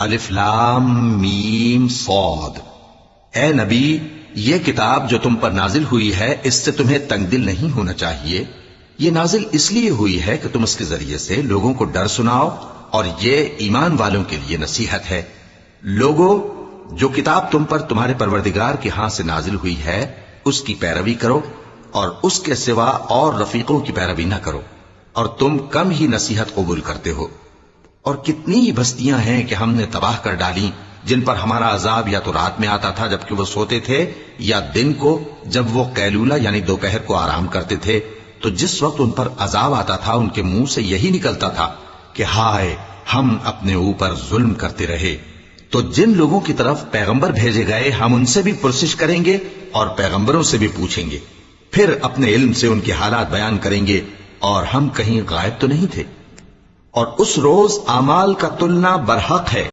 الف لام میم صاد۔ اے نبی، یہ کتاب جو تم پر نازل ہوئی ہے اس سے تمہیں تنگ دل نہیں ہونا چاہیے۔ یہ نازل اس لیے ہوئی ہے کہ تم اس کے ذریعے سے لوگوں کو ڈر سناؤ، اور یہ ایمان والوں کے لیے نصیحت ہے۔ لوگوں، جو کتاب تم پر تمہارے پروردگار کے ہاں سے نازل ہوئی ہے اس کی پیروی کرو، اور اس کے سوا اور رفیقوں کی پیروی نہ کرو، اور تم کم ہی نصیحت قبول کرتے ہو۔ اور کتنی ہی بستیاں ہیں کہ ہم نے تباہ کر ڈالی جن پر ہمارا عذاب یا تو رات میں آتا تھا جبکہ وہ سوتے تھے، یا دن کو جب وہ قیلولہ یعنی دوپہر کو آرام کرتے تھے، تو جس وقت ان پر عذاب آتا تھا ان کے منہ سے یہی نکلتا تھا کہ ہائے، ہم اپنے اوپر ظلم کرتے رہے۔ تو جن لوگوں کی طرف پیغمبر بھیجے گئے ہم ان سے بھی پرسش کریں گے اور پیغمبروں سے بھی پوچھیں گے، پھر اپنے علم سے ان کے حالات بیان کریں گے، اور ہم کہیں غائب تو نہیں تھے۔ اور اس روز اعمال کا تلنا برحق ہے۔